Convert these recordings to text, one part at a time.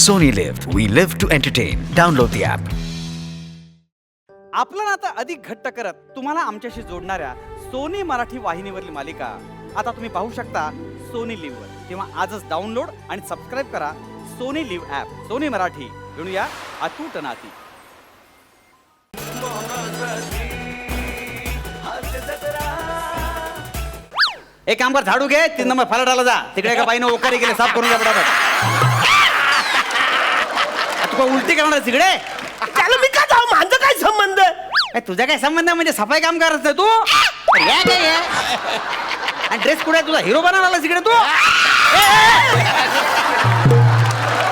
Sony Live. We live to entertain. Download the app. आपलं नातं अधिक घट्ट करत तुम्हाला आमच्याशी जोडणाऱ्या सोनी मराठी वाहिनीवरील मालिका आता तुम्ही पाहू शकता सोनी लिव्हवर. तेव्हा आजच डाउनलोड आणि सबस्क्राईब करा Sony LIV app. Sony Marathi जणूया अतूट नाती. एक काम कर, झाडू घे, 3 नंबर फलाटाला जा. तिकडे एका बाईनं ओकारी केले, साफ करून घ्या पटापट. तू काय उलटी करणार आहेस तिकडे? त्याला मी का जाऊ, माझं काय संबंध? काय तुझा काय संबंध आहे? म्हणजे सफाई काम करत नाही तू? या काय या? आणि ड्रेस कुठे आहे तुझा? हिरो बनायला आलास इकडे तू?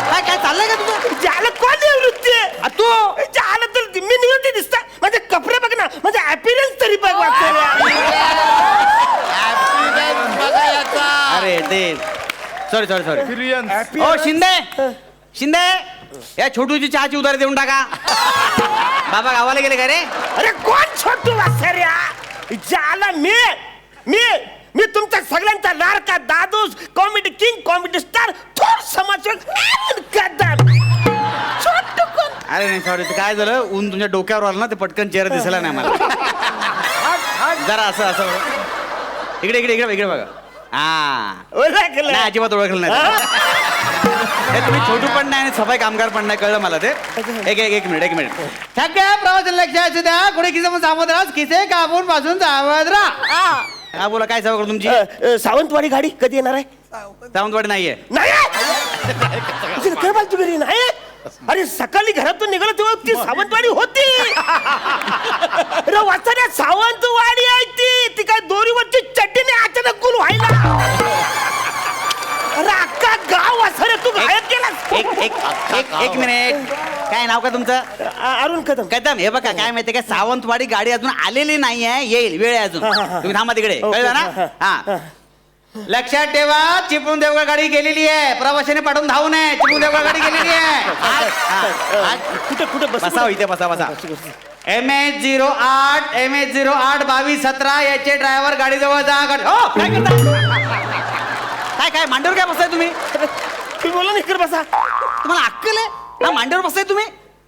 काय काय चाललंय का तुझं? ज्याला कोण निवृत्ती आहे? तू ज्याला तर मी निवृत्ती दिसता, माझे कपडे बघ ना, माझा अपीरन्स तरी बघ अरे ते सॉरी हो शिंदे या छोटूची चहाची उधारी देऊन टाका. बाबा गावाला गेले का रे? अरे कोण छोटू वासऱ्या? ज्याला मी तुमच्या सगळ्यांचा लाडका दादूस, कॉमेडी किंग, कॉमेडी स्टार, थोर समाजसेवक छोटू कोण? अरे नाही सॉरी, ते काय झालं, ऊन तुमच्या डोक्यावर आलं ना, ते पटकन चेहरा दिसला नाही मला. जरा असं इकडे बघा. ओळखलं? नाही अजिबात ओळखलं नाही. तुम्ही छोटू पण नाही आणि सफाई कामगार पण नाही, कळलं मला ते. एक मिनिट सगळ्या प्रवास लक्ष असू द्या. कुठे किसे सावध राहा, किसे कापून पासून सावध राहा. हा बोला, काय सवय तुमची? सावंतवाडी गाडी कधी येणार आहे? सावंतवाडी नाहीये. तू घरी नाही? अरे सकाळी घरातून निघालो तेव्हा ती सावंतवाडी होती. अरे वाचण्या सावंतवाडी आहे ती काय दोरीवरची चड्डीने अचानक गुल व्हायला. अरे अख्खा गाव वाचण्या तू गायब केलास. एक मिनिट, काय नाव का तुमचं? अरुण कदम. हे बघा, काय माहितीये का, सावंतवाडी गाडी अजून आलेली नाहीये, येईल, वेळ आहे अजून. तुम्ही थांबा तिकडे, कळलं ना? हा लक्षात ठेवा, चिपळूण देवगड गाडी गेलेली आहे. प्रवाशाने पाठवून धावू नये. चिपळूण देवगड गाडी गेलेली आहे. कुठे बसा इथे, बसा. MH08 2217 याचे ड्रायव्हर गाडी जवळ जा. हो काय करता? काय मांडीवर काय बसताय तुम्ही? तुम्ही बोला नाही कर बसा. तुम्हाला अक्कल आहे ना? मांडीवर बसताय तुम्ही?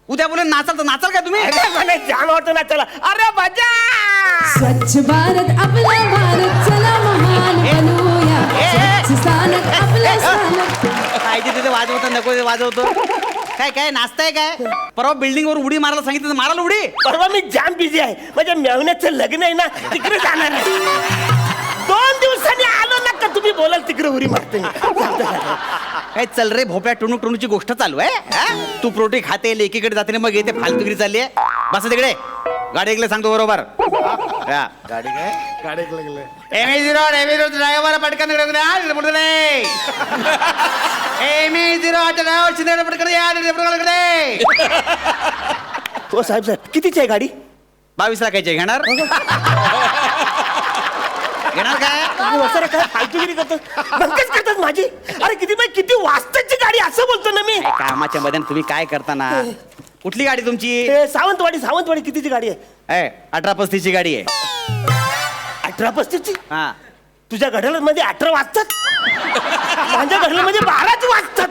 उद्या बोले नाचाल का तुम्ही? जाण वाटत ना. चला अरे बजा. स्वच्छ भारत आपला भारत, चला महान बनूया. स्वच्छ स्थानक आपलं स्थानक. पाहिजे तिथे वाजवतो, नको ते वाजवतो. काय नाचताय काय? परवा बिल्डिंग वर उडी मारायला सांगितलं, मारायला उडी? परवा मी जाम बिझी आहे, माझ्या मेवण्याचं लग्न आहे ना, तिकडे जाणार आहे. 2 दिवसांनी आलो ना का तुम्ही बोलाल तिकडे उडी मारते. काय चल रे भोप्या, टुणूची गोष्ट चालू आहे. तू प्रोटी खाते, लेकीकडे जाते, मग येते फालतुगिरी चालली आहे. बस तिकडे, गाडी ऐकले सांगतो बरोबर. गाडी MH08 ड्रायव्हर पटकन MH08 ड्रायव्हर पटकन या. हो साहेब कितीची आहे गाडी? 22 लाखाची घेणार काय? काय फालतुगिरी करतो, बंकच करतात माझी. अरे किती वाजताची गाडी असं बोलतो ना मी. कामाच्या मध्ये तुम्ही काय करता ना? कुठली गाडी तुमची? सावंतवाडी कितीची गाडी आहे? 1835 गाडी आहे. 1835ची? हा. तुझ्या घड्याळामध्ये 18 वाजतात, माझ्या घड्याळामध्ये 12च वाजतात.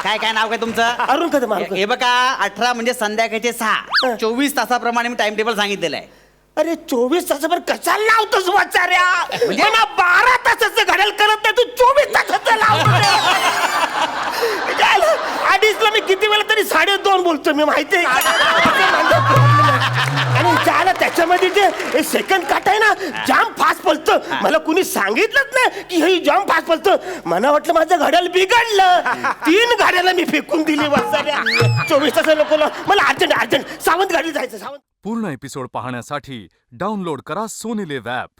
काय नाव काय तुमचं? अरुण कदम. हे बघा, 18 म्हणजे संध्याकाळचे 6. 24 तासाप्रमाणे मी टाइम टेबल सांगितलेलं आहे. अरे 24 तासाभर कशाला लावतोस वाचाऱ्या? म्हणजे ना 12 तासाचं घड्याळ करत नाही, तू 24 तासाचं लावतो. अडीचला मी किती वेळा तरी 2.5 बोलतो मी, माहिती आहे. आणि ज्याला त्याच्यामध्ये जे सेकंड काट आहे ना, जाम फास्ट पळतं. मला कुणी सांगितलंच नाही की हे जाम फास्ट पळतं. मला वाटलं माझं घड्याळ बिघडलं. 3 गाड्याला मी फेकून दिली वाचाऱ्या. 24 तास लोकांना मला अर्जंट सावंत गाडी जायचं. पूर्ण एपिसोड पाहण्यासाठी डाउनलोड करा सोनी लिव्ह ॲप.